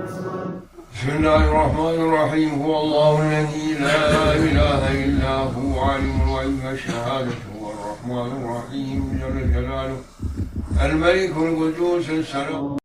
بسم الله الرحمن الرحيم. هو الله الذي لا إله إلا هو عالم الغيب والشهادة هو الرحمن الرحيم جل جلاله الملك القدوس السلام.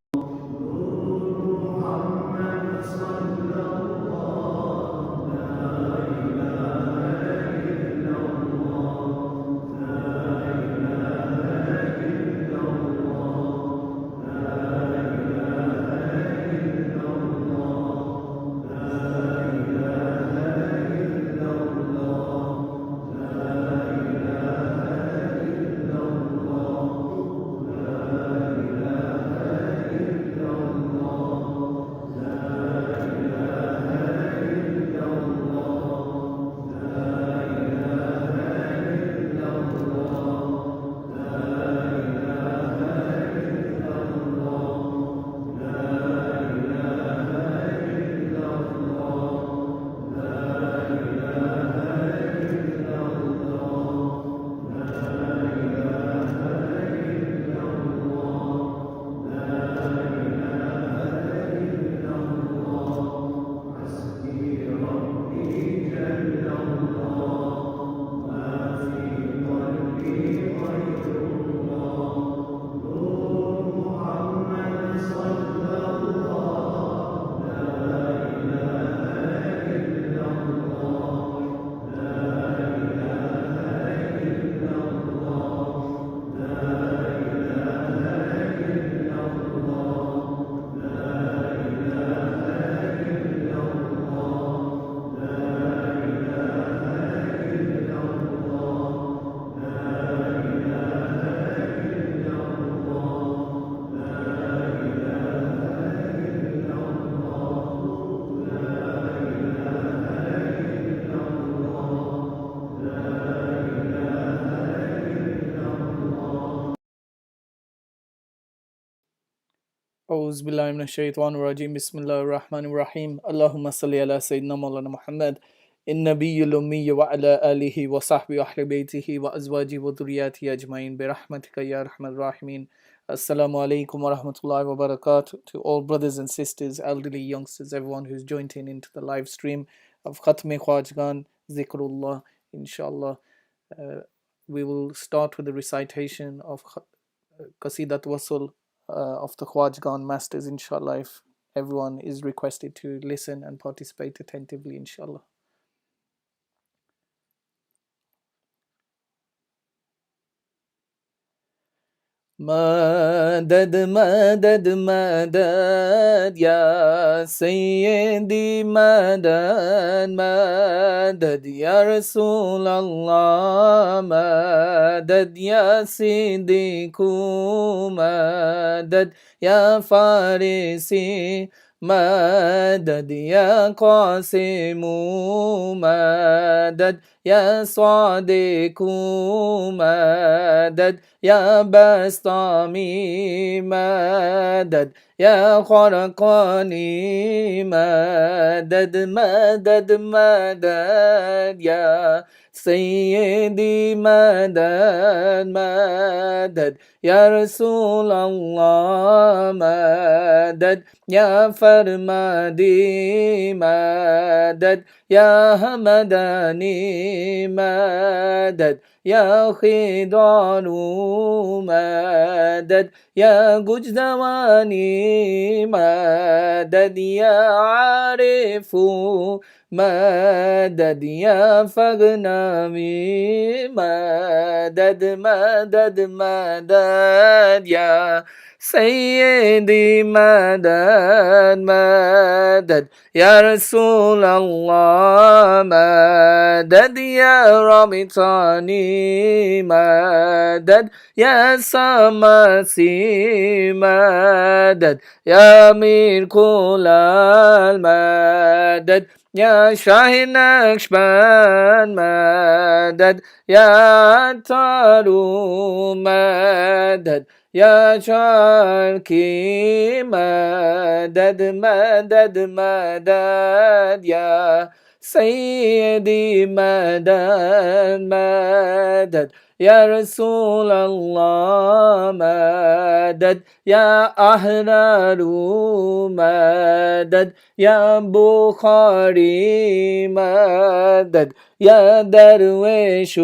أعوذ بالله من الشيطان الرجيم بسم الله الرحمن الرحيم اللهم صل على سيدنا مولانا محمد النبي الأمي وعلى آله وصحبه وأهل بيته وأزواجه وذرياته أجمعين برحمتك يا أرحم الراحمين. Assalamu alaikum wa rahmatullahi wa barakatuh to all brothers and sisters, elderly youngsters, everyone who's joined in into the live stream of Khatm Khwajgaan, Zikrullah, inshallah. We will start with the recitation of Qasidat Wasul of the Khwajgaan masters, inshallah, if everyone is requested to listen and participate attentively, inshallah. مدد مدد مدد يا سيدي مدد مدد يا رسول الله مدد يا صديق مدد يا فارسي مدد يا قاسم مدد يا صادق مدد يا بسطامي مدد يا خرقاني مدد مدد مدد يا سيدي مدد مدد يا رسول الله مدد يا فرمادي مدد يا همداني مدد يا خضار مدد يا ججدواني مدد يا عارف مدد يا فغنامي مدد مدد مدد يا سيدي مدد مدد يا رسول الله مدد يا رمضاني مدد يا سماسي مدد يا أمير كل المدد يا شاهي نقشبند مدد يا تارو مدد يا شاركي مدد مدد مدد يا سيدي مدد مدد يا رسول الله مدد يا أحرار مدد يا بخاري مدد يا درويش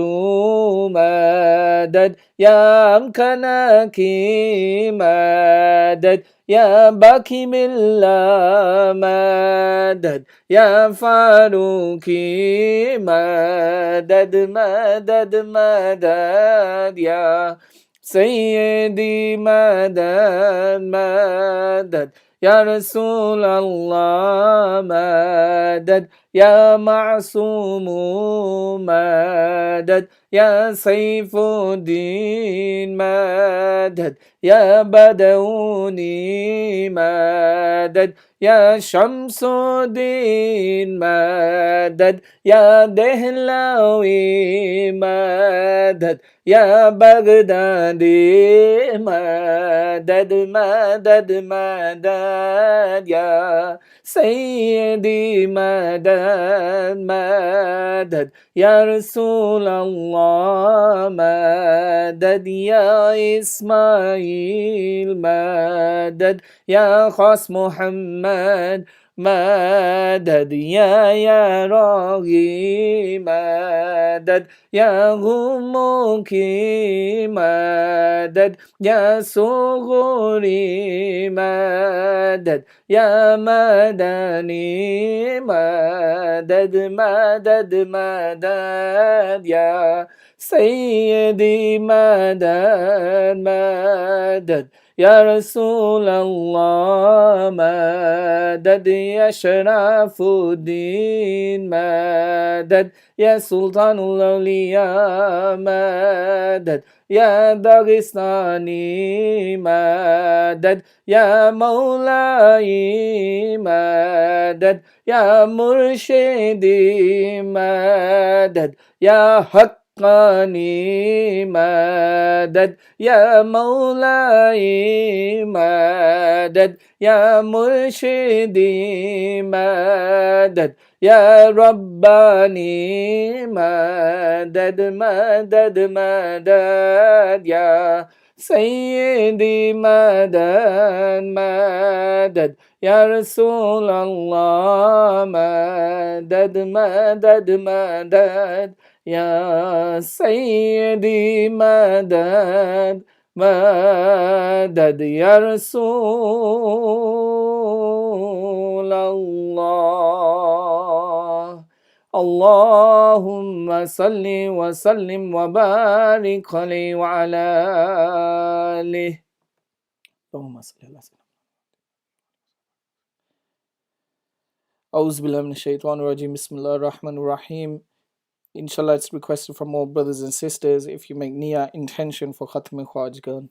مدد يا أمكنكي مدد يا باكي بالله مدد يا فاروقي مدد مدد مدد يا سيدي مدد مدد يا رسول الله مدد يا معصوم مدد يا سيف الدين مدد يا بدوني مدد يا شمس الدين مدد يا دهلاوي مدد يا بغدادي مدد مدد مدد يا سيدي مدد مدد يا رسول الله مدد يا إسماعيل مدد يا خاص محمد مدد يا راغي مدد يا غموكي مدد يا صغوري مدد يا مدني مدد مدد مدد يا سيدي مدد مدد يا رسول الله مدد يا شرف الدين مدد يا سلطان الأولياء مدد يا داغستاني مدد يا مولاي مدد يا مرشدي مدد يا حقاني مدد يا مولاي مدد يا مرشدي مدد يا رباني مدد مدد مدد يا سيدي مدد مدد يا رسول الله مدد مدد مدد يا سيدي مدد مدد يا رسول الله اللهم صل وسلم وبارك عليه وعلى آله اللهم صل على سيدنا أعوذ بالله من الشيطان الرجيم بسم الله الرحمن الرحيم. Inshallah, it's requested from all brothers and sisters if you make niyyah intention for Khatm Khwajgaan.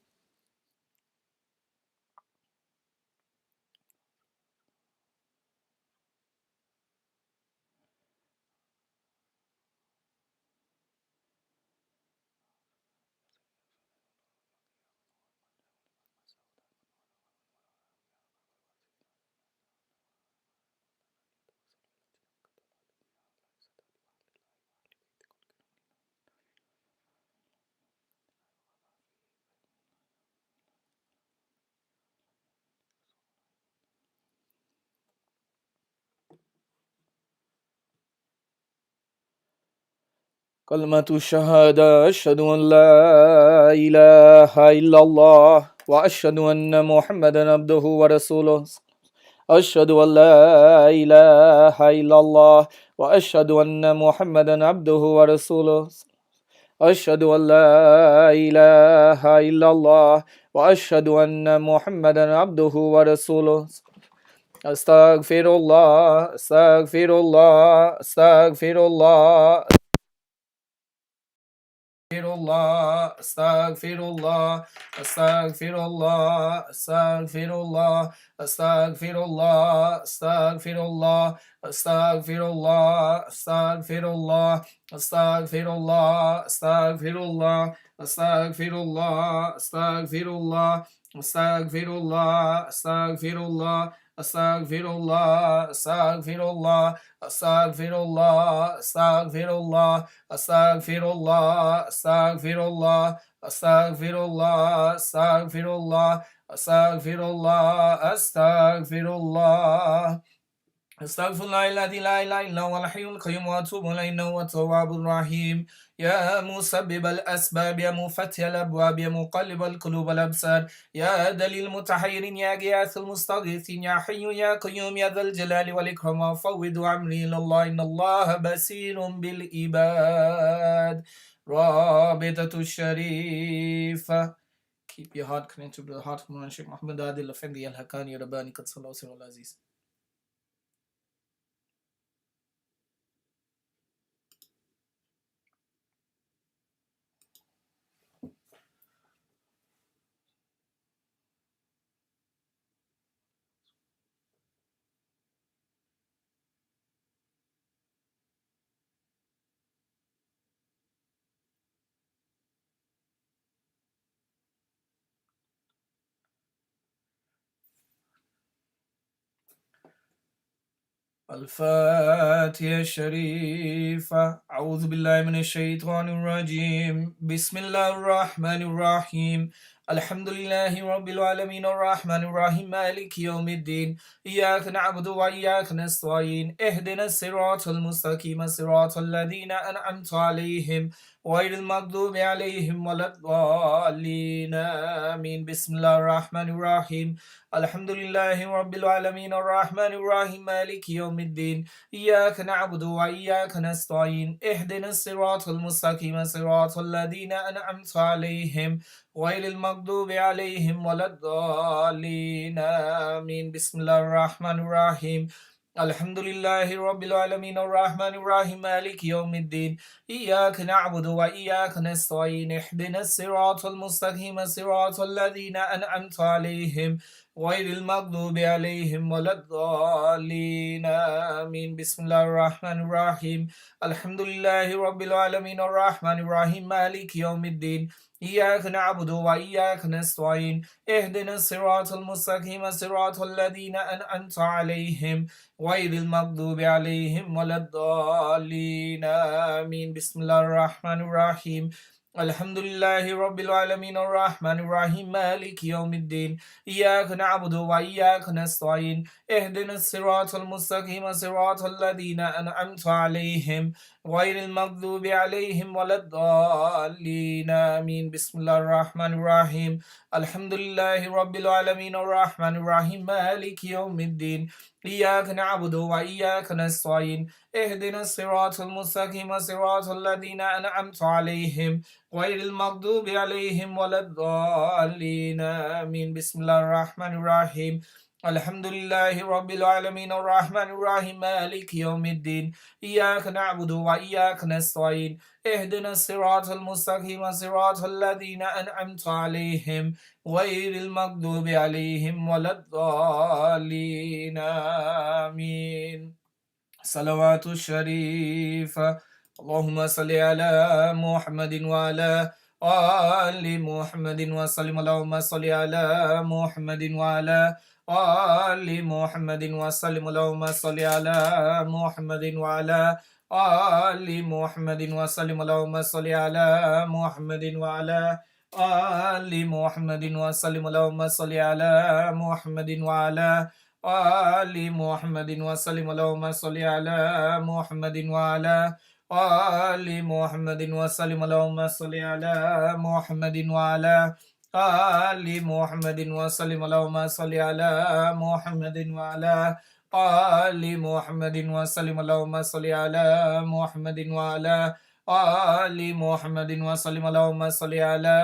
كلمة الشهادة أشهد أن لا إله إلا الله وأشهد أن محمدا عبده ورسوله أشهد أن لا إله إلا الله وأشهد أن محمدا عبده ورسوله أشهد أن لا إله إلا الله وأشهد أن محمدا عبده ورسوله أستغفر الله أستغفر الله أستغفر الله أستغفر الله أستغفر الله أستغفر الله أستغفر الله أستغفر الله أستغفر الله أستغفر الله أستغفر الله أستغفر الله أستغفر الله أستغفر الله Astaghfirullah, astaghfirullah, astaghfirullah, astaghfirullah, astaghfirullah, astaghfirullah, astaghfirullah, astaghfirullah, astaghfirullah, astaghfirullah, astaghfirullah, astaghfirullah. استغفر الله الذي لا اله الا هو الحي القيوم واتوب اليه انه هو التواب الرحيم. يا مسبب الاسباب، يا مفتح الابواب، يا مقلب القلوب والابصار، يا دليل المتحيرين، يا غياث المستغيثين، يا حي يا قيوم يا ذا الجلال والاكرام، وفوض امري الى الله ان الله بصير بالعباد. رابطة الشريفة. Keep your heart connected to the heart of Mawlana Sheikh Muhammad Adil Effendi Al-Haqqani Rabbani Qadsallahu Sirrul Aziz. الفاتحة الشريفة. أعوذ بالله من الشيطان الرجيم. بسم الله الرحمن الرحيم. الحمد لله رب العالمين الرحمن الرحيم مالك يوم الدين. إياك نعبد وإياك نستعين. اهدنا الصراط المستقيم صراط الذين أنعمت عليهم غير المغضوب عليهم ولا الضالين آمين. بسم الله الرحمن الرحيم. الحمد لله رب العالمين الرحمن الرحيم مالك يوم الدين. إياك نعبد وإياك نستعين. اهدنا الصراط المستقيم صراط الذين أنعمت عليهم غير المغضوب عليهم ولا الضالين آمين. بسم الله الرحمن الرحيم. الحمد لله رب العالمين الرحمن الرحيم مالك يوم الدين. إياك نعبد وإياك نستعين. اهدنا الصراط المستقيم صراط الذين أنعمت عليهم غير المغضوب عليهم ولا الضالين آمين. بسم الله الرحمن الرحيم. الحمد لله رب العالمين الرحمن الرحيم مالك يوم الدين. إياك نعبد وإياك نستعين. اهدنا الصراط المستقيم صراط الذين أنعمت عليهم غير المغضوب عليهم ولا الضالين آمين. بسم الله الرحمن الرحيم. الحمد لله رب العالمين الرحمن الرحيم مالك يوم الدين. إياك نعبد وإياك نستعين. اهدنا الصراط المستقيم صراط الذين أنعمت عليهم غير المغضوب عليهم ولا الضالين آمين. بسم الله الرحمن الرحيم. الحمد لله رب العالمين الرحمن الرحيم مالك يوم الدين. إياك نعبد وإياك نستعين. اهدنا الصراط المستقيم صراط الذين أنعمت عليهم غير المغضوب عليهم ولا الضالين آمين. بسم الله الرحمن الرحيم. الحمد لله رب العالمين الرحمن الرحيم مالك يوم الدين. إياك نعبد وإياك نستعين. اهدنا الصراط المستقيم صراط الذين أنعمت عليهم غير المغضوب عليهم ولا الضالين آمين. صلوات الشريفة. اللهم صل على محمد وعلى آل محمد وسلم. اللهم صل على محمد وعلى آل محمد وسلم. اللهم صل على محمد وعلى آل محمد وسلم. اللهم صل على محمد وعلى آل محمد وسلم. اللهم صل على محمد وعلى آل محمد وسلم. اللهم صل على محمد وعلى آل محمد وسلم. اللهم صل على محمد وعلى آل محمد وسلم. اللهم صل على محمد وعلى آل محمد وسلم. اللهم صل على محمد وعلى آل محمد وسلم. اللهم صل على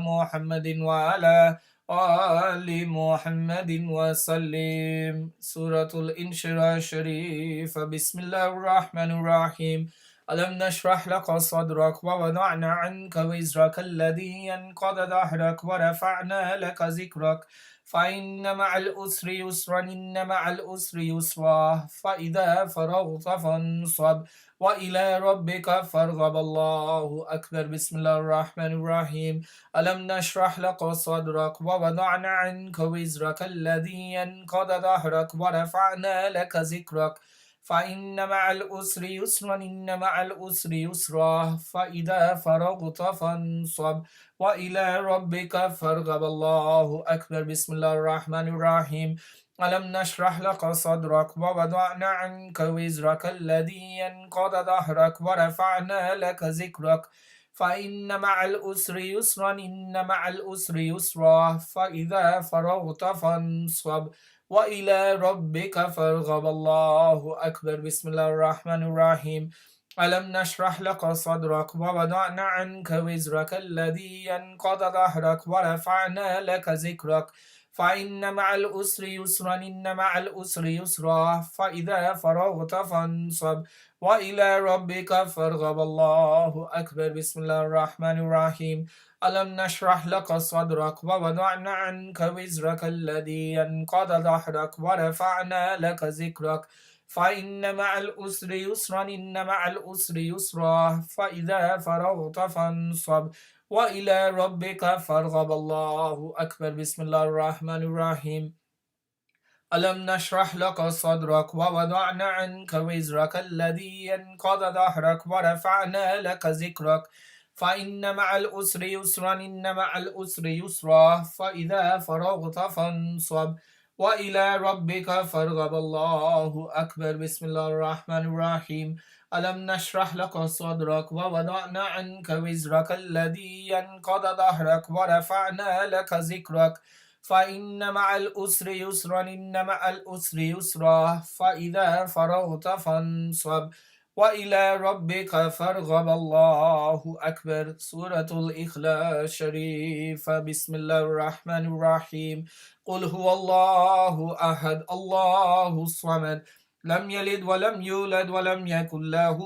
محمد وعلى آل محمد وسلم. سورة الإنشراح الشريف. بسم الله الرحمن الرحيم. ألم نشرح لك صدرك ووضعنا عنك وزرك الذي ينقض ظهرك ورفعنا لك ذكرك فإن مع العسر يسرا إن مع العسر يسرا فإذا فرغت فانصب وإلى ربك فارغب. الله أكبر. بسم الله الرحمن الرحيم. ألم نشرح لك صدرك ووضعنا عنك وزرك الذي ينقض ظهرك ورفعنا لك ذكرك فإن مع العسر يسرا إن مع العسر يسرا فإذا فرغت فانصب وإلى ربك فارغب. الله أكبر. بسم الله الرحمن الرحيم. ألم نشرح لك صدرك ووضعنا عنك وزرك الذي ينقض ظهرك ورفعنا لك ذكرك فإن مع العسر يسرا إن مع العسر يسرا فإذا فرغت فانصب وإلى ربك فارغب. الله أكبر. بسم الله الرحمن الرحيم. ألم نشرح لك صدرك ووضعنا عنك وزرك الذي ينقض ظهرك ورفعنا لك ذكرك فإن مع العسر يسرا إن مع العسر يسرا فإذا فرغت فانصب وإلى ربك فارغب. الله أكبر. بسم الله الرحمن الرحيم. ألم نشرح لك صدرك ووضعنا عنك وزرك الذي ينقض ظهرك ورفعنا لك ذكرك فإن مع العسر يسرا إن مع العسر يسرا فإذا فرغت فانصب وإلى ربك فارغب. الله أكبر. بسم الله الرحمن الرحيم. ألم نشرح لك صدرك ووضعنا عنك وزرك الذي ينقض ظهرك ورفعنا لك ذكرك فإن مع العسر يسرا إن مع العسر يسرا فإذا فرغت فانصب وإلى ربك فارغب. الله أكبر. بسم الله الرحمن الرحيم. ألم نشرح لك صدرك ووضعنا عنك وزرك الذي ينقض ظهرك ورفعنا لك ذكرك فإن مع العسر يسرا إن مع العسر يسرا فإذا فرغت فانصب وإلى ربك فارغب. الله أكبر. سورة الإخلاص شريف. بسم الله الرحمن الرحيم. قل هو الله أحد الله الصمد لم يلد ولم يولد ولم يكن له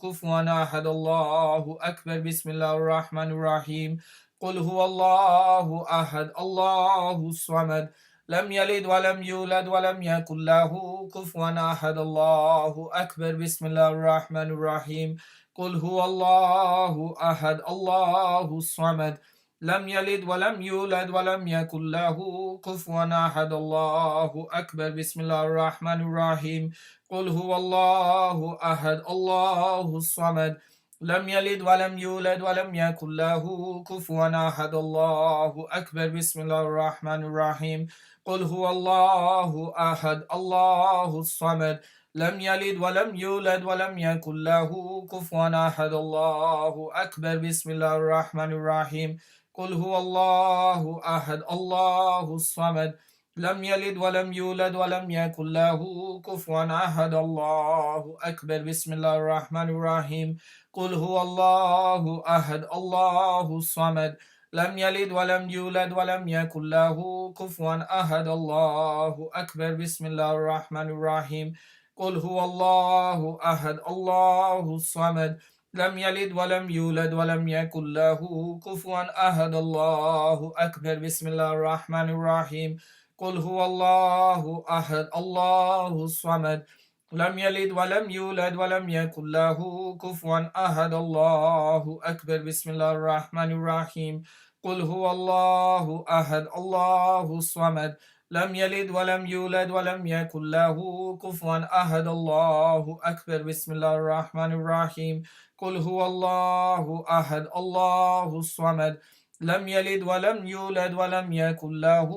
كفوا أحد. الله أكبر. بسم الله الرحمن الرحيم. قل هو الله أحد الله الصمد لم يلد ولم يولد ولم يكن له كفوا أحد. الله أكبر. بسم الله الرحمن الرحيم. قل هو الله أحد الله الصمد لم يلد ولم يولد ولم يكن له كفوا أحد. الله أكبر. بسم الله الرحمن الرحيم. قل هو الله أحد الله الصمد لم يلد ولم يولد ولم يكن له كفوا أحد. الله أكبر. بسم الله الرحمن الرحيم. قل هو الله أحد الله الصمد لم يلد ولم يولد ولم يكن له كفوا أحد. الله أكبر. بسم الله الرحمن الرحيم. قل هو الله أحد الله الصمد لم يلد ولم يولد ولم يكن له كفوا أحد. الله أكبر. بسم الله الرحمن الرحيم. قل هو الله أحد الله الصمد لم يلد ولم يولد ولم يكن له كفوا أحد. الله أكبر. بسم الله الرحمن الرحيم. قل هو الله أحد الله الصمد لم يلد ولم يولد ولم يكن له كفوا أحد. الله أكبر. بسم الله الرحمن الرحيم. قل هو الله أحد الله الصمد لم يلد ولم يولد ولم يكن له كفوا أحد. الله أكبر. بسم الله الرحمن الرحيم. قل هو الله أحد الله الصمد لم يلد ولم يولد ولم يكن له كفوا أحد. الله أكبر. بسم الله الرحمن الرحيم. قل هو الله أحد الله الصمد لم يلد ولم يولد ولم يكن له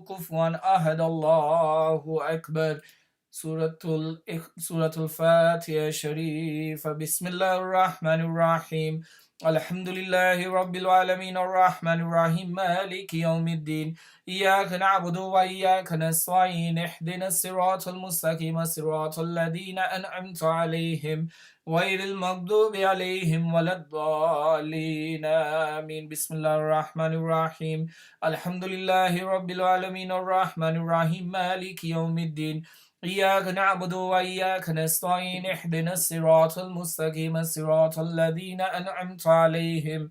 كفوا أحد. الله أكبر. سورة الفاتحة شريفة. بسم الله الرحمن الرحيم. الحمد لله رب العالمين الرحمن الرحيم مالك يوم الدين إياك نعبد وإياك نستعين اهدنا الصراط المستقيم صراط الذين أنعمت عليهم غير المغضوب عليهم ولا الضالين آمين. بسم الله الرحمن الرحيم. الحمد لله رب العالمين الرحمن الرحيم مالك يوم الدين إياك نعبد وإياك نستعين اهدنا الصراط المستقيم صراط الذين أنعمت عليهم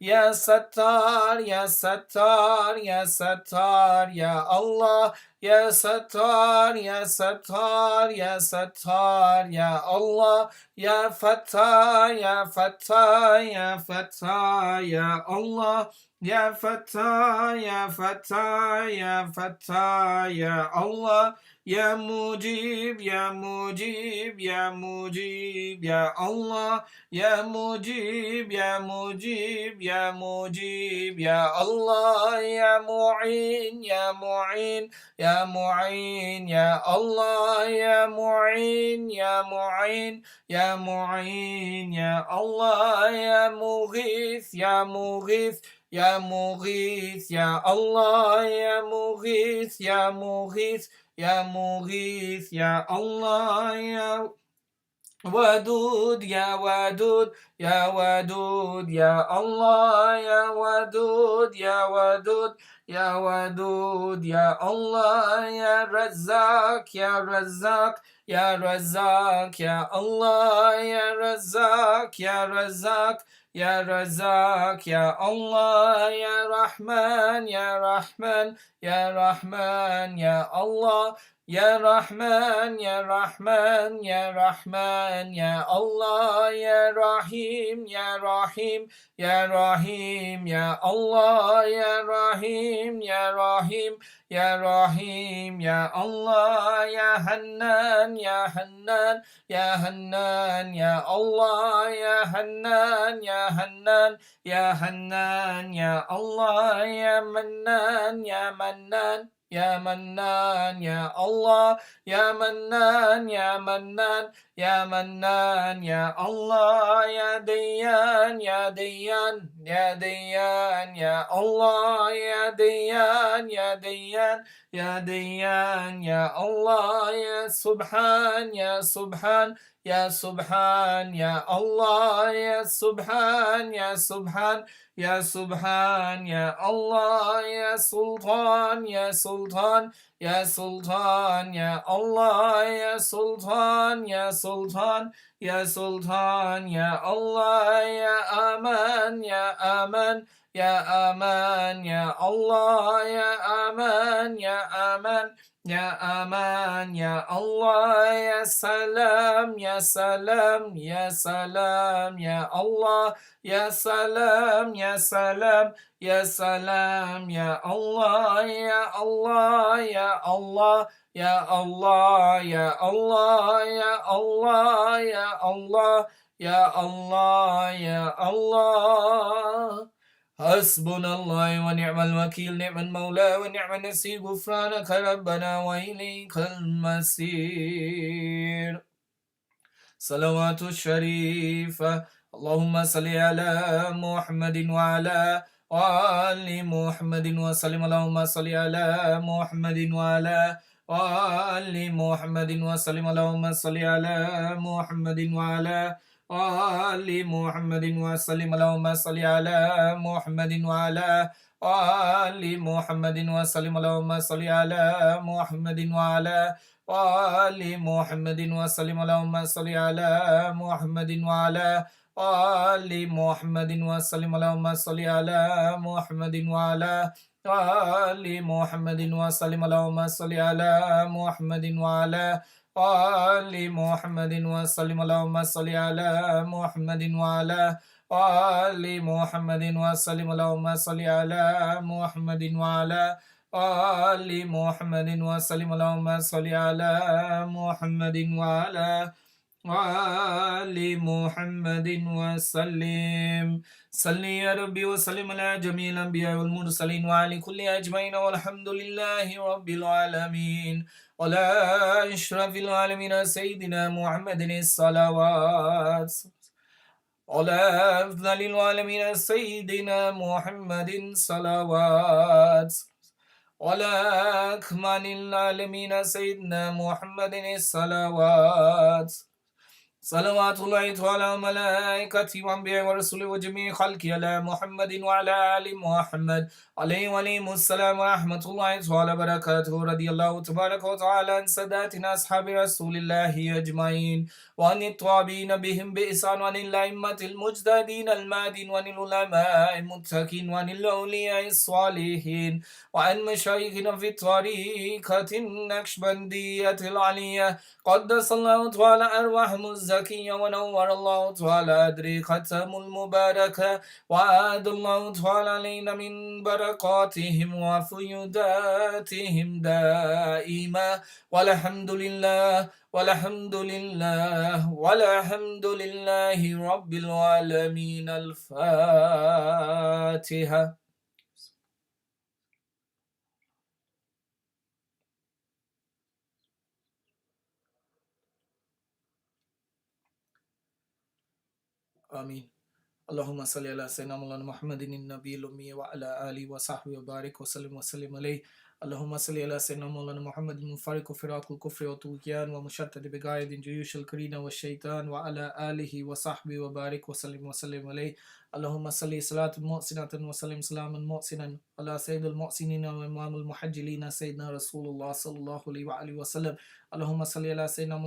Ya Sattar, Ya Sattar, Ya Sattar, Ya Allah, Ya Sattar, Ya Sattar, Ya Sattar, Ya Allah, Ya Fattah, Ya Fattah, Ya Fattah, Ya Allah, Ya Fattah, Ya Fattah, Ya Fattah, Ya Allah, Ya Mujib, Ya Mujib, Ya Mujib, Ya Allah, Ya Mujib, Ya Mujib, Ya Mujib, Ya Allah, Ya Mu'in, Ya Mu'in, Ya Mu'in, Ya Allah, Ya Mu'in, Ya Mu'in, Ya Mu'in, Ya Allah, Ya Mughith, Ya Mughith, Ya Mughith, Ya Allah, Ya Mughith, Ya Mughith, Ya Mughith, Ya Allah, Ya Wadud, Ya Wadud, Ya Wadud, Ya Allah, Ya Wadud, Ya Wadud, Ya Wadud, Ya Allah, Ya Razzaq, Ya Razzaq, Ya Razzaq, Ya Allah, Ya Razzaq, Ya Razzaq, Ya Razzaq, Ya Allah, Ya Rahman, Ya Rahman, Ya Rahman, Ya Allah, Ya Rahman, Ya Rahman, Ya Rahman, Ya Allah, Ya Rahim, Ya Rahim, Ya Rahim, Ya Allah, Ya Rahim, Ya Rahim, Ya Rahim, Ya Allah, Ya Hannan, Ya Hannan, Ya Hannan, Ya Allah, Ya Hannan, Ya Hannan, Ya Hannan, Ya Allah, Ya Mannan, Ya Mannan, Ya Mannan, Ya Allah, Ya Mannan, Ya Mannan, Ya Mannan, Ya Allah, Ya Dayyan, Ya Dayyan, Ya Dayyan, Ya Allah, Ya Dayyan, Ya Dayyan, Ya Dayyan, Ya Allah, Ya Subhan, Ya Subhan, Ya Subhan, Ya Allah, Ya Subhan, Ya Subhan, Ya Subhan, Ya Allah, Ya Sultan, Ya Sultan, Ya Sultan, Ya Allah, Ya Sultan, Ya Sultan, Ya Sultan, Ya Allah, Ya Aman, Ya Aman, Ya Aman, Ya Allah, Ya Aman, Ya Aman, Ya Aman, Ya Allah, Ya Salam, Ya Salam, Ya Salam, Ya Allah, Ya Salam, Ya Salam, Ya Salam, Ya Allah, Ya Allah, Ya Allah, Ya Allah, Ya Allah, Ya Allah, Ya Allah, Ya Allah, Ya Allah. حسبنا الله ونعم الوكيل نعم المولى ونعم النصير غفرانك ربنا وإليك المصير صلوات الشريفة اللهم صل على محمد وعلى آل محمد وسلم اللهم صل على محمد وعلى آل محمد وسلم اللهم صل على محمد وعلى آل محمد وسلم اللهم صل على محمد وعلى آل محمد وسلم اللهم صل على محمد وعلى آل محمد وسلم اللهم صل على محمد وعلى آل محمد وسلم اللهم صل على محمد وعلى آل محمد وسلم اللهم صل على محمد وعلى آل محمد وسلم اللهم صل على محمد وعلى آل محمد وسلم اللهم صل على محمد وعلى آل محمد وسلم اللهم صل على محمد وعلى آل محمد وسلم صل يا ربي وسلم على جميع الأنبياء والمرسلين وعلى كل أجمعين والحمد لله رب العالمين ولا أشرف العالمين سيدنا محمد الصلوات على أفضل العالمين سيدنا محمد صلوات على أكمل العالمين سيدنا محمد الصلوات صلوات الله على ملائكته وأنبياء ورسله وجميع خلقه على محمد وعلى آل محمد عليه وعليهم السلام ورحمة الله تعالى وبركاته. رضي الله تبارك وتعالى عن ساداتنا أصحاب رسول الله أجمعين، وعن التابعين بهم بإحسان، وعن الأئمة المجتهدين المهديين، وعن العلماء المتقين، وعن الأولياء الصالحين، وعن مشايخنا في الطريقة النقشبندية العلية قدس الله تعالى أرواحهم الزكية، ونور الله تعالى أدري ختم المباركة، وأعاد الله تعالى علينا من بركاتهم وفيوداتهم دائما، والحمد لله والحمد لله والحمد لله رب العالمين. الفاتحة. آمين. اللهم صل على سيدنا مولانا محمد النبي الأمي وعلى آله وصحبه وبارك وسلم عليه. اللهم صل على سيدنا مولانا محمد المفارق فراق الكفر والطغيان ومشتت بقايد جيوش الكرين والشيطان وعلى آله وصحبه وبارك وسلم عليه. اللهم صل صلاة محسنة وسلم سلاما محسنا على سيد المحسنين وإمام المحجلين سيدنا رسول الله صلى الله عليه وآله وسلم. اللهم صل على سيدنا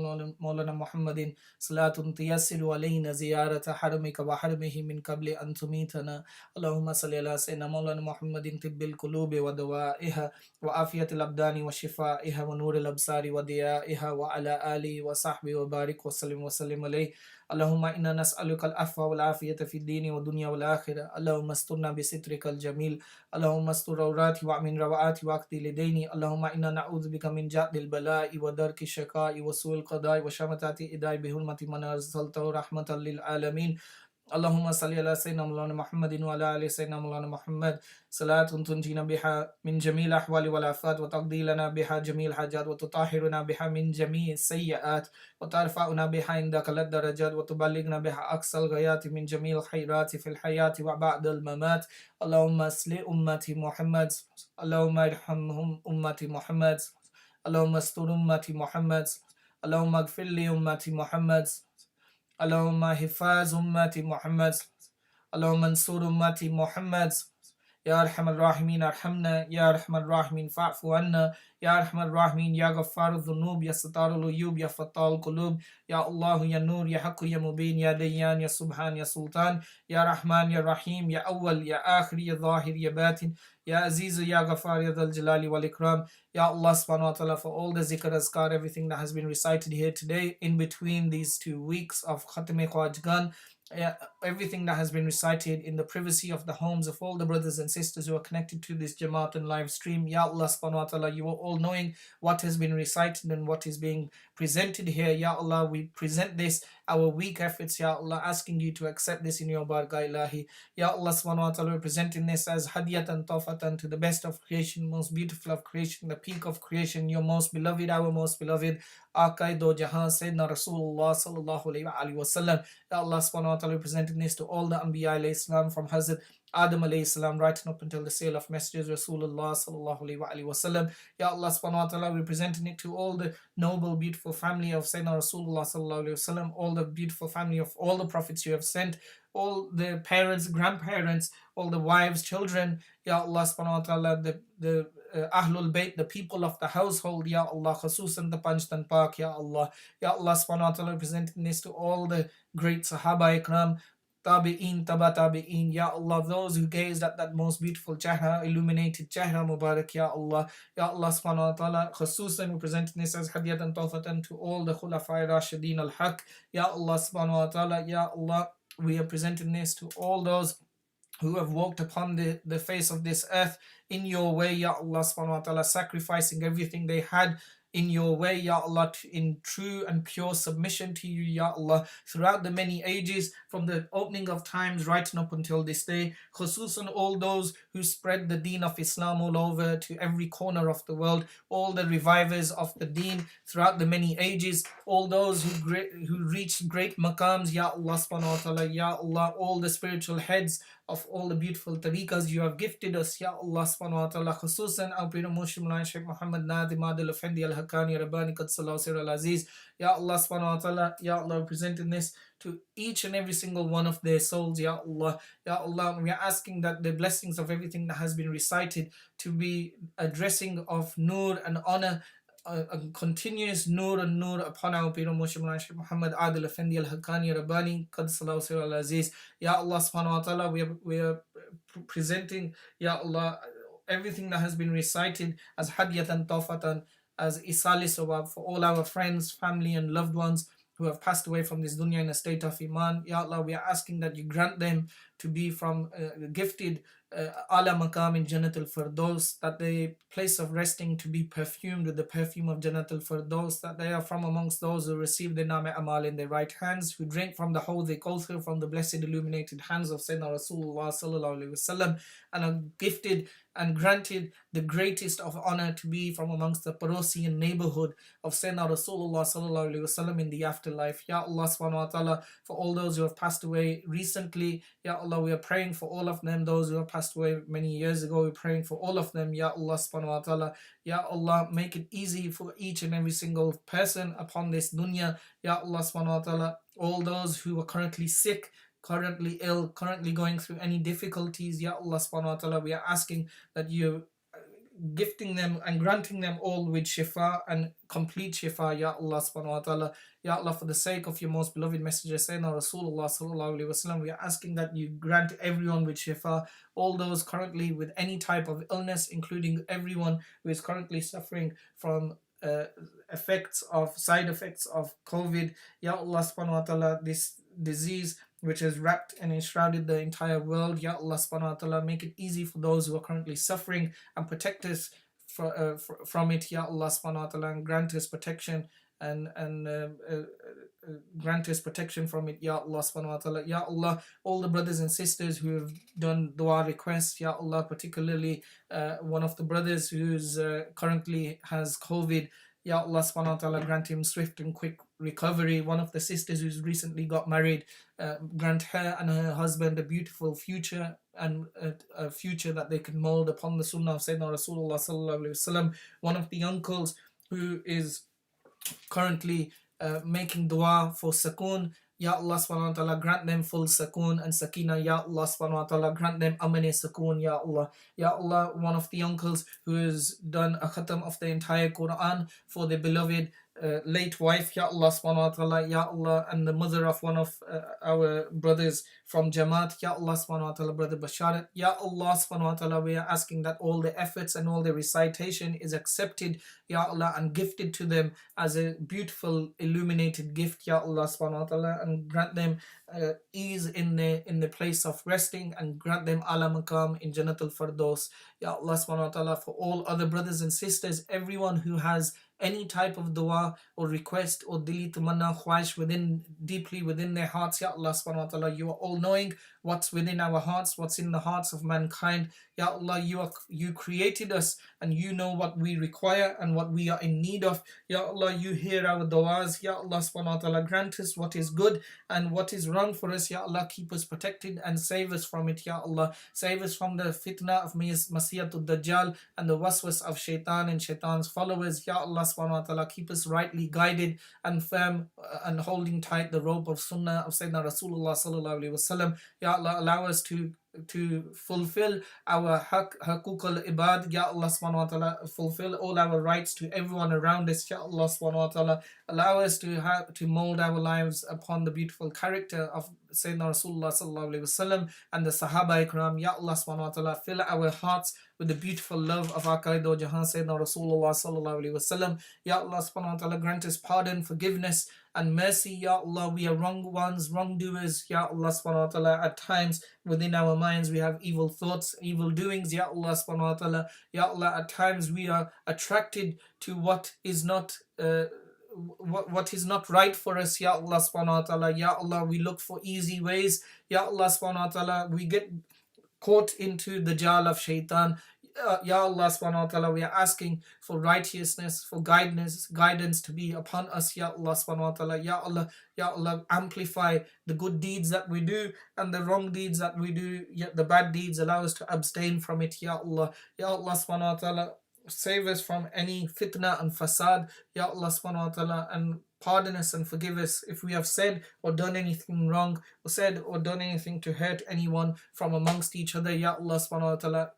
مولانا محمد صلاة تيسر علينا زيارة حرمك وحرمه من قبل أن تميتنا. اللهم صل على سيدنا مولانا محمد طب القلوب ودوائها وعافية الأبدان وشفائها ونور الأبصار وضيائها وعلى آله وصحبه وبارك وسلم عليه. اللهم إنا نسألك العفو والعافية في الدين والدنيا والآخرة. اللهم استرنا بسترك الجميل. اللهم استر عوراتي وأمن روعاتي وأقضي لديني. اللهم إنا نعوذ بك من جهد البلاء ودرك الشقاء وسوء القضاء وشمتات الإعداء بحرمة من أرسلته رحمة للعالمين. اللهم صل على سيدنا مولانا محمد وعلى آل سيدنا مولانا محمد صلاة تنجينا بها من جميع الأحوال والآفات وتقضي لنا بها جميع الحاجات وتطهرنا بها من جميع السيئات وترفعنا بها عندك للدرجات وتبلغنا بها أقصى الغايات من جميع الخيرات في الحياة وبعد الممات. اللهم اصلح أمتي محمد. اللهم ارحمهم أمتي محمد. اللهم استر أمتي محمد. اللهم اغفر لي أمتي محمد. اللهم حفاظ أمتي محمد. اللهم انصر أمتي محمد. يا أرحم الراحمين ارحمنا. يا أرحم الراحمين فاعف عنا. يا أرحم الراحمين يا غفار الذنوب يا ستار العيوب يا فتاح القلوب يا الله يا نور يا حق يا مبين يا ديان يا سبحان يا سلطان يا رحمن يا رحيم يا أول يا آخر يا ظاهر يا باطن يا Aziz Ya Ghaffar Ya Dhal Jalali Wal Ikram. Ya Allah subhanahu wa ta'ala, for all the zikr azkar, everything that has been recited here today in between these 2 weeks of Khatm Khwajgaan, everything that has been recited in the privacy of the homes of all the brothers and sisters who are connected to this Jamaat and live stream. Ya Allah subhanahu wa ta'ala, you are all knowing what has been recited and what is being presented here. Ya Allah, we present this, our weak efforts, Ya Allah, asking you to accept this in your barga ilahi. Ya Allah subhanahu wa ta'ala, we're presenting this as hadiyatan tawfatan to the best of creation, most beautiful of creation, the peak of creation, your most beloved, our most beloved, Aqai do Jahan, Sayyidina Rasulullah sallallahu alayhi wa sallam. Ya Allah subhanahu wa ta'ala, we're presenting this to all the Anbiya alayhi salam, from Hazrat Adam alayhi salam right up until the sale of messages Rasulullah sallallahu alayhi wa sallam. Ya Allah subhanahu wa ta'ala, we're presenting it to all the noble, beautiful family of Sayyidina Rasulullah sallallahu alayhi wa sallam, all the beautiful family of all the prophets you have sent, all the parents, grandparents, all the wives, children, Ya Allah subhanahu wa ta'ala, the Ahlul Bayt, the people of the household, Ya Allah, khususan the Panchtan Pak, Ya Allah. Ya Allah subhanahu wa ta'ala, presenting this to all the great Sahaba Ikram, Tabi'in, Taba Tabi'in, Ya Allah, those who gazed at that most beautiful Chehra, illuminated Chehra Mubarak, Ya Allah. Ya Allah subhanahu wa ta'ala, khususan we're presenting this as Hadiyatan Tawfatan to all the Khulafai Rashidin al-Haq, Ya Allah subhanahu wa ta'ala, Ya Allah, we are presenting this to all those who have walked upon the face of this earth in your way, Ya Allah subhanahu wa ta'ala, sacrificing everything they had in your way, Ya Allah, in true and pure submission to you, Ya Allah, throughout the many ages, from the opening of times right up until this day, khususan all those who spread the deen of Islam all over to every corner of the world, all the revivers of the deen throughout the many ages, all those who reached great maqams, Ya Allah subhanahu wa ta'ala, Ya Allah, all the spiritual heads of all the beautiful tariqas you have gifted us, Ya Allah subhanahu wa ta'ala, khususan our Pir Murshid Shaykh Muhammad Nadim Adil Effendi Al Haqqani Rabbani Qadsallahu Sir Al Aziz. Ya Allah subhanahu wa ta'ala, Ya Allah, presenting this to each and every single one of their souls, Ya Allah. Ya Allah, we are asking that the blessings of everything that has been recited to be addressing of nur and honor, a continuous nur and nur upon our Pir Murshid Muhammad Adil Effendi Al Haqqani Rabbani Qadsallahu Sir Al Aziz. Ya Allah subhanahu wa ta'ala, we are presenting, Ya Allah, everything that has been recited as hadiyatan tawfatan, as isali sawab for all our friends, family and loved ones who have passed away from this dunya in a state of iman. Ya Allah, we are asking that you grant them to be from gifted ala maqam in Jannatul Firdaus, that the place of resting to be perfumed with the perfume of Jannatul Firdaus, that they are from amongst those who receive the Name Amal in their right hands, who drink from the Hawd Kauthar from the blessed illuminated hands of Sayyidina Rasulullah sallallahu alaihi wasallam, and are gifted and granted the greatest of honor to be from amongst the Parosian neighborhood of Sayyidina Rasulullah sallallahu alaihi wasallam in the afterlife. Ya Allah subhanahu wa ta'ala, for all those who have passed away recently, Ya Allah, we are praying for all of them. Those who have passed away many years ago, we're praying for all of them. Ya Allah subhanahu wa ta'ala, Ya Allah, make it easy for each and every single person upon this dunya. Ya Allah subhanahu wa ta'ala, all those who are currently sick, currently ill, currently going through any difficulties, Ya Allah subhanahu wa ta'ala, we are asking that you gifting them and granting them all with shifa and complete shifa, Ya Allah subhanahu wa ta'ala. Ya Allah, for the sake of your most beloved messenger Sayyidina Rasulullah sallallahu alaihi wasallam, we are asking that you grant everyone with shifa, all those currently with any type of illness, including everyone who is currently suffering from side effects of COVID. Ya Allah subhanahu wa ta'ala, this disease which has wrapped and enshrouded the entire world, Ya Allah subhanahu wa ta'ala, make it easy for those who are currently suffering and protect us from it, Ya Allah subhanahu wa ta'ala, and grant us protection and grant us protection from it, Ya Allah subhanahu wa ta'ala. Ya Allah, all the brothers and sisters who have done dua requests, Ya Allah, particularly one of the brothers who's currently has COVID, Ya Allah subhanahu wa ta'ala, grant him swift and quick recovery. One of the sisters who's recently got married, grant her and her husband a beautiful future, and a future that they can mold upon the sunnah of Sayyidina Rasulullah sallallahu alaihi wasallam. One of the uncles who is currently making dua for Sakoon, Ya Allah subhanahu wa ta'ala, grant them full Sakoon and Sakina. Ya Allah subhanahu wa ta'ala, grant them Amane Sakoon, Ya Allah. Ya Allah, one of the uncles who has done a Khatm of the entire Quran for the beloved late wife, Ya Allah subhanahu wa ta'ala, Ya Allah, and the mother of one of our brothers from Jamaat, Ya Allah subhanahu wa ta'ala, brother Basharat. Ya Allah subhanahu wa ta'ala, we are asking that all the efforts and all the recitation is accepted, Ya Allah, and gifted to them as a beautiful illuminated gift, Ya Allah subhanahu wa ta'ala, and grant them ease in the place of resting, and grant them ala maqam in Jannatul Firdaus. Ya Allah subhanahu wa ta'ala, for all other brothers and sisters, everyone who has any type of dua or request or dili tamanna khwahish deeply within their hearts, Ya Allah subhanahu wa ta'ala, you are all knowing what's within our hearts, what's in the hearts of mankind. Ya Allah, you created us and you know what we require and what we are in need of. Ya Allah, you hear our du'as. Ya Allah subhanahu wa ta'ala, grant us what is good and what is wrong for us. Ya Allah, keep us protected and save us from it. Ya Allah, save us from the fitna of Masiyatul Dajjal and the waswas of shaitan and shaitan's followers. Ya Allah subhanahu wa ta'ala, keep us rightly guided and firm and holding tight the rope of sunnah of Sayyidina Rasulullah sallallahu alaihi wasallam. Ya Allah, allow us to fulfill our haqq al-ibad. Ya Allah subhanahu wa ta'ala, fulfill all our rights to everyone around us. Ya Allah subhanahu wa ta'ala, allow us to mold our lives upon the beautiful character of Sayyidina Rasulullah sallallahu alaihi wasallam and the Sahaba ikram. Ya Allah subhanahu wa ta'ala, fill our hearts with the beautiful love of our Qaido Jahan Sayyidina Rasulullah sallallahu alaihi wasallam. Ya Allah subhanahu wa ta'ala, grant us pardon, forgiveness and mercy. Ya Allah, we are wrong ones, wrongdoers. Ya Allah subhanahu wa ta'ala, at times within our minds we have evil thoughts, evil doings. Ya Allah subhanahu wa ta'ala, Ya Allah, at times we are attracted to what is not what is not right for us. Ya Allah subhanahu wa ta'ala, Ya Allah, we look for easy ways. Ya Allah subhanahu wa ta'ala, we get caught into the jal of shaitan. Ya Allah subhanahu wa ta'ala, we are asking for righteousness, for guidance to be upon us, Ya Allah subhanahu wa ta'ala. Ya Allah, Ya Allah, amplify the good deeds that we do and the wrong deeds that we do, yet the bad deeds allow us to abstain from it, Ya Allah. Ya Allah subhanahu wa ta'ala, save us from any fitna and fasad, Ya Allah subhanahu wa ta'ala, and pardon us and forgive us if we have said or done anything wrong, or said or done anything to hurt anyone from amongst each other. Ya Allah subhanahu wa ta'ala,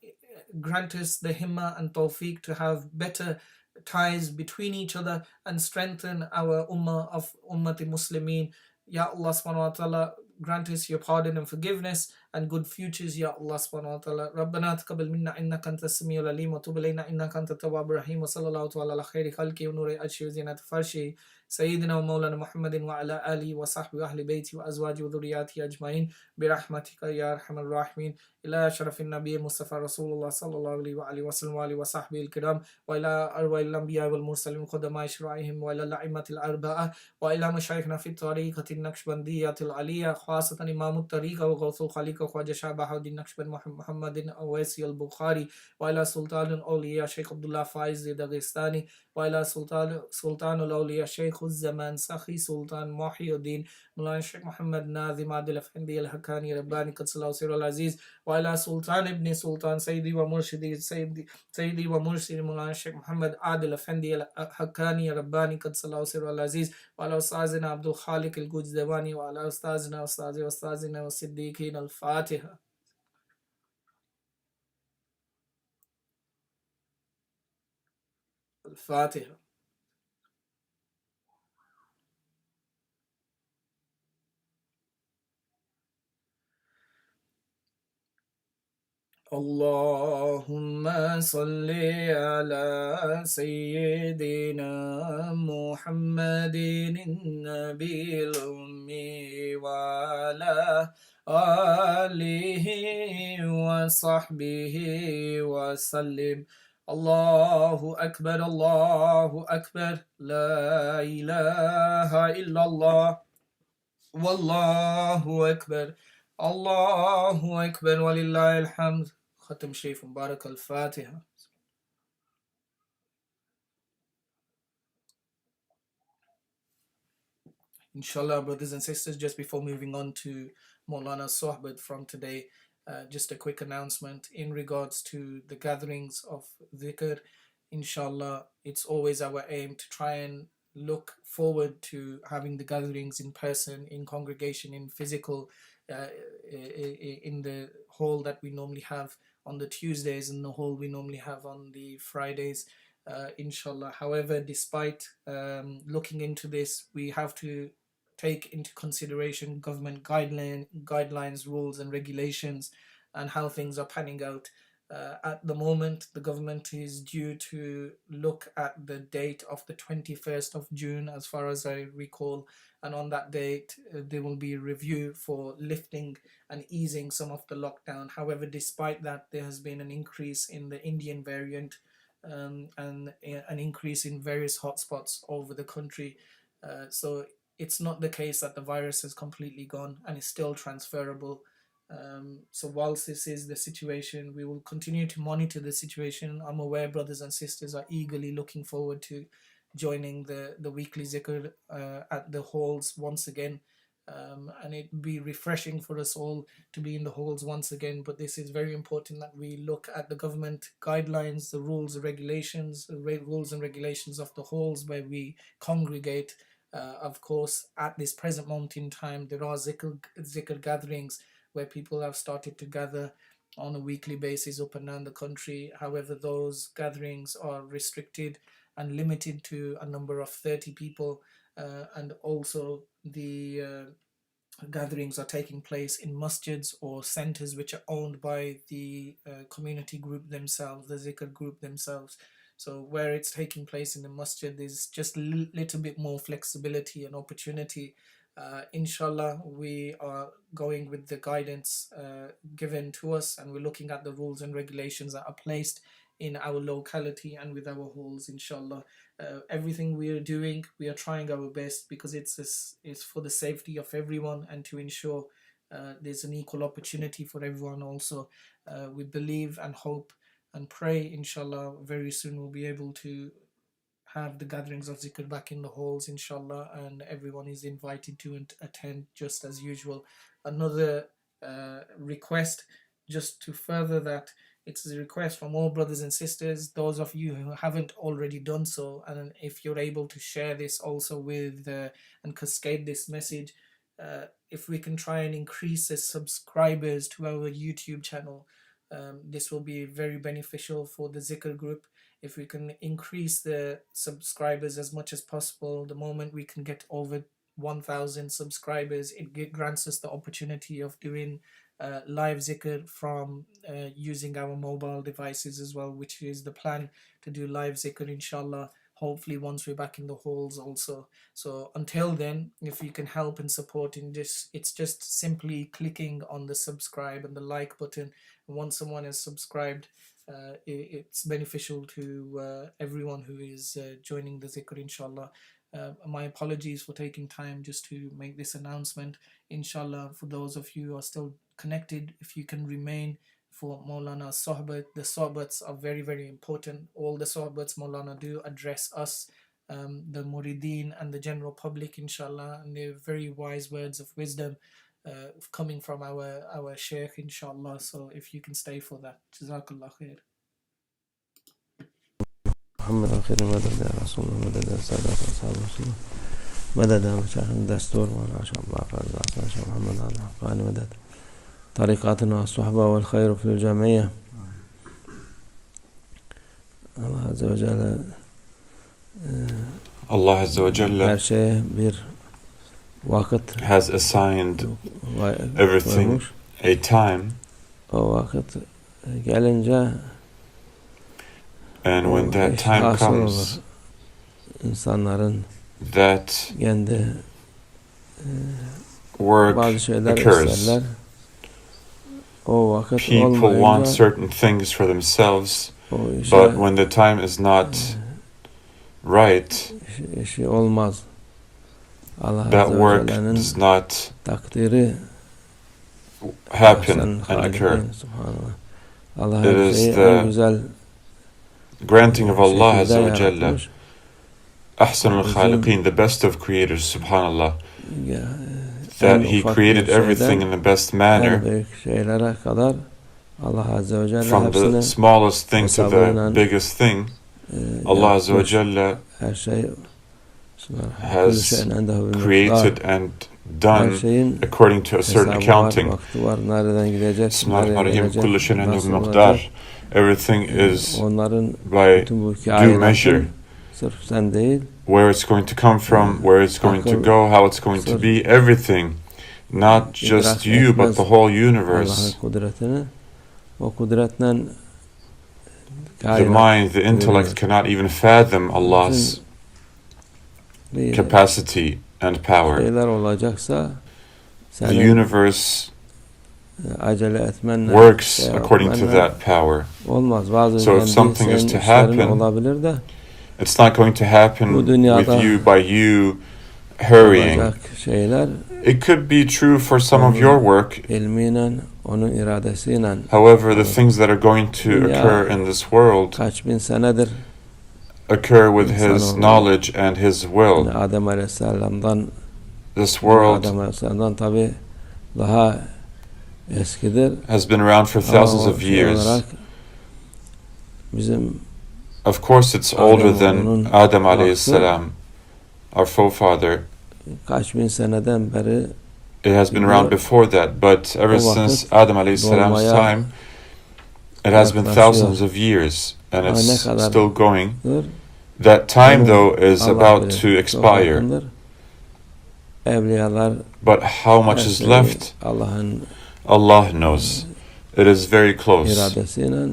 grant us the himma and tawfiq to have better ties between each other and strengthen our ummah of ummati muslimin. Ya Allah subhanahu wa ta'ala, grant us your pardon and forgiveness and good futures, Ya Allah subhanahu wa ta'ala. ربنا تقبل منا إنك أنت السميع العليم وتب علينا إنك أنت التواب الرحيم وصلى الله تعالى على خير خلقه ونور عرشه وزينة فرشه سيدنا ومولانا محمد وعلى آله وصحبه وأهل بيته وأزواجه وذرياته أجمعين برحمتك يا أرحم الراحمين إلى شرف النبي المصطفى رسول الله صلى الله عليه وآله وسلم وآله وصحبه الكرام وإلى أرواح الأنبياء والمرسلين قدماء شرائهم وإلى الأئمة الأربعة وإلى مشايخنا في الطريقة النقشبندية العلية خاصة إمام الطريقة وغوث الخليقة خواجة شاه بهاء النقشبند محمد أويسي البخاري وإلى سلطان الأولياء شيخ عبد الله فايز دغستاني وإلى سلطان الأولياء شيخ الزمان سخي سلطان محي الدين مولانا الشيخ محمد ناظم عادل أفندي الحكاني رباني قدس الله سره العزيز وإلى سلطان ابن سلطان سيدي ومرشدي سيدي ومرشدي مولانا الشيخ محمد عادل أفندي الحكاني رباني قدس الله سره العزيز وعلى أستاذنا عبد الخالق الجوزدواني وعلى أستاذنا والصديقين. الفاتحة. الفاتحة. اللهم صل على سيدنا محمد النبي الأمي وعلى آله وصحبه وسلم. الله أكبر الله أكبر لا إله إلا الله والله أكبر الله أكبر ولله الحمد. Khatm Sharif Mubarak. Al-Fatiha. Inshallah, brothers and sisters, just before moving on to Maulana Sohbet from today, just a quick announcement in regards to the gatherings of Zikr. Inshallah, it's always our aim to try and look forward to having the gatherings in person, in congregation, in physical, in the hall that we normally have on the Tuesdays and the hall we normally have on the Fridays, inshallah. However, despite looking into this, we have to take into consideration government guidelines, rules, and regulations, and how things are panning out. At the moment, the government is due to look at the date of the 21st of June, as far as I recall, and on that date, there will be a review for lifting and easing some of the lockdown. However, despite that, there has been an increase in the Indian variant and an increase in various hotspots over the country. So it's not the case that the virus has completely gone and is still transferable. So whilst this is the situation, we will continue to monitor the situation. I'm aware brothers and sisters are eagerly looking forward to joining the weekly zikr at the halls once again. And it'd be refreshing for us all to be in the halls once again. But this is very important that we look at the government guidelines, the rules, the regulations, the rules and regulations of the halls where we congregate. Of course, at this present moment in time, there are zikr gatherings where people have started to gather on a weekly basis up and down the country. However, those gatherings are restricted and limited to a number of 30 people, and also the gatherings are taking place in masjids or centers which are owned by the community group themselves, the zikr group themselves. So where it's taking place in the masjid, there's just a little bit more flexibility and opportunity. Inshallah, we are going with the guidance given to us, and we're looking at the rules and regulations that are placed in our locality and with our halls. Inshallah, everything we are doing, we are trying our best because it's for the safety of everyone and to ensure there's an equal opportunity for everyone. Also, we believe and hope and pray. Inshallah, very soon we'll be able to have the gatherings of Zikr back in the halls, inshallah, and everyone is invited to attend just as usual. Another request, just to further that, it's a request from all brothers and sisters, those of you who haven't already done so, and if you're able to share this also with and cascade this message, if we can try and increase the subscribers to our YouTube channel, this will be very beneficial for the Zikr group. If we can increase the subscribers as much as possible, the moment we can get over 1,000 subscribers, it grants us the opportunity of doing live Zikr from using our mobile devices as well, which is the plan, to do live Zikr, inshallah, hopefully once we're back in the halls also. So until then, if you can help and support in this, it's just simply clicking on the subscribe and the like button. Once someone has subscribed, it's beneficial to everyone who is joining the Zikr, inshallah. My apologies for taking time just to make this announcement. Inshallah, for those of you who are still connected, if you can remain for Maulana's Sohbat. The Sohbats are very, very important. All the Sohbats Maulana do address us, the Murideen and the general public, inshallah, and they're very wise words of wisdom coming from our Shaykh, inshallah. So if you can stay for that, Jazakallah khair. محمد آخر مدد يا رسول الله، مدد يا سادة أصحاب رسول الله، مدد يا مشايخ الدستور، وأنا شاء الله فرزاق شيخ محمد على الحقاني، مدد طريقاتنا الصحبة والخير في الجمعية. Allah Azza wa Jalla her şeye bir vakit has assigned everything a time, o vakit gelince and when that time comes, insanların that kendi work bazı şeyler occurs. isterler. O vakit People want olmayınca certain things for themselves, o but when the time is not right, işi olmaz. Allah that Azze ve work Celle'nin does not takdiri happen Ahsen and occur. Halikin, subhanallah. Allah It her is şeyi the en güzel granting of Allah şekilde Azza wa Jalla. yaratmış. Ahsanul Khaliqeen, the best of creators, subhanallah, Ya, that en He ufak created bir everything şeyden in the best en manner, büyük şeylere kadar Allah Azze ve Celle from the hepsini smallest thing to the hesabıyla biggest thing. Allah Azza wa yaratmış. Jalla Her şey has created and her done şeyin according to a certain hesabı var, accounting. vakti var, nereden gidecek, Bismillahir nereye Rahim, kullu gelecek, şeyin nasıl indehu olacak. miqdar. Everything is Onların by bütün bu due measure. kainatın sırf sen değil, Where it's going to come from, where it's going to go, how it's going to be, everything. Not just you, but the whole universe. Allah'ın kudretini, o kudretle The mind, the intellect cannot even fathom Allah's capacity and power. şeyler olacaksa The senin universe acele etmenle works according to that power. olmaz. Bazı So if something is to happen, olabilir de it's not going to happen bu dünyada with you by you hurrying. olacak şeyler It could be true for some of your work. ilmiyle, onun iradesiyle However, the things that are going to occur in this world kaç bin senedir occur with His knowledge and His will. Adem Aleyhisselam'dan This world Adem Aleyhisselam'dan tabi daha eskidir. has been around for thousands of years. Olarak bizim Of course, it's older than Adam alayhi salam, our forefather. kaç bin seneden beri It has been around before that, but ever since Adam alayhi salam's time, it has been thousands of years, and it's still going. That time, though, is about to expire. Evliyalar But how much is left? Allah'ın Allah knows. It is very close. iradesiyle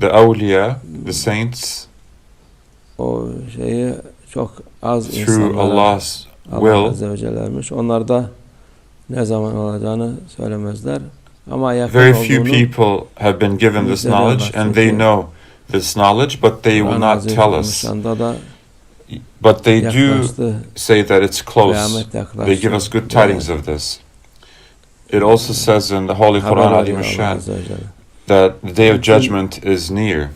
The awliya, the saints, o şeyi çok az through insanlara Allah's Allah will, Azze ve Celle vermiş. Onlar da ne zaman olacağını söylemezler. Ama yakın very few olduğunu people have been given this knowledge, and they know this knowledge, but they will Kur'an-ı not tell us. Azimüşşan'da da But they do yaklaştı. say that it's close. Kıyamet yaklaştı. They give us good tidings of this. It also says in the Holy Haber Quran, veriyor Alim Allah Shan, Azze ve Celle. that the day of judgment is near.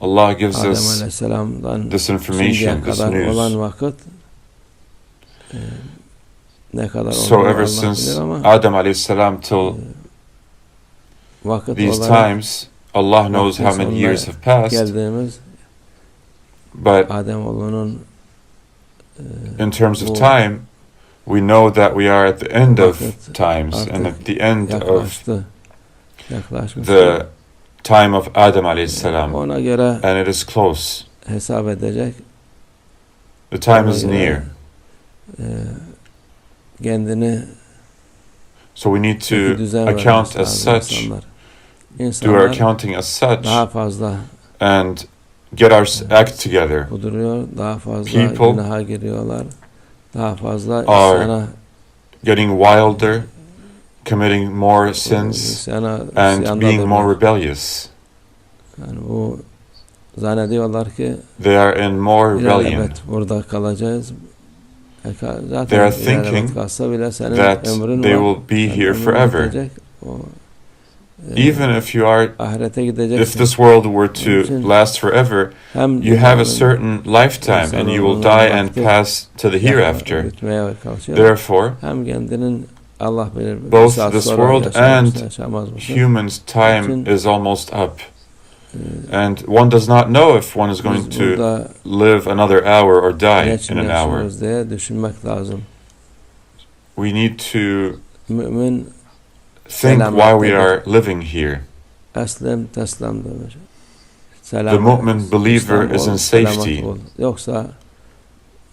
Allah gives us this information, this news. So ever since Adam alayhi salam till these times, Allah knows how many years have passed. But in terms of time, we know that we are at the end of times and at the end of the time of Adam alayhi salam, and it is close. The time is near. So we need to account as such, do our accounting as such, and get our act together. People are getting wilder, committing more sins, and being more rebellious. They are in more rebellion. They are thinking that they will be here forever. Even if this world were to last forever, you have a certain lifetime and you will die and pass to the hereafter. Therefore, both this world and humans' time is almost up. And one does not know if one is going to live another hour or die in an hour. We need to think why we are living here. The mu'min believer is in safety.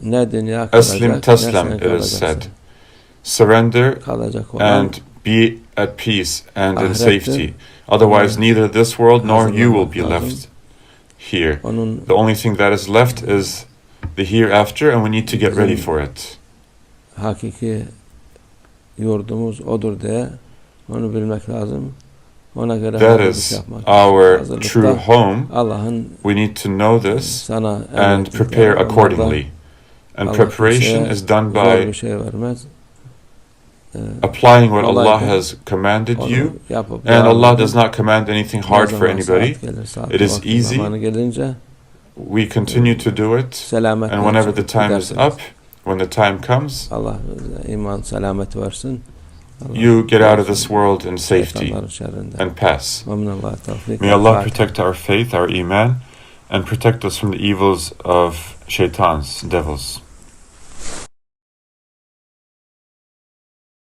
Aslim taslam, it is said. Surrender and be at peace and in safety. Otherwise, neither this world nor you will be left here. The only thing that is left is the hereafter, and we need to get ready for it. That is our true home. We need to know this and prepare accordingly. And preparation is done by applying what Allah has commanded you, and Allah does not command anything hard for anybody. It is easy. We continue to do it, and whenever the time is up, when the time comes, you get out of this world in safety and pass. May Allah protect our faith, our iman, and protect us from the evils of shaitans, devils.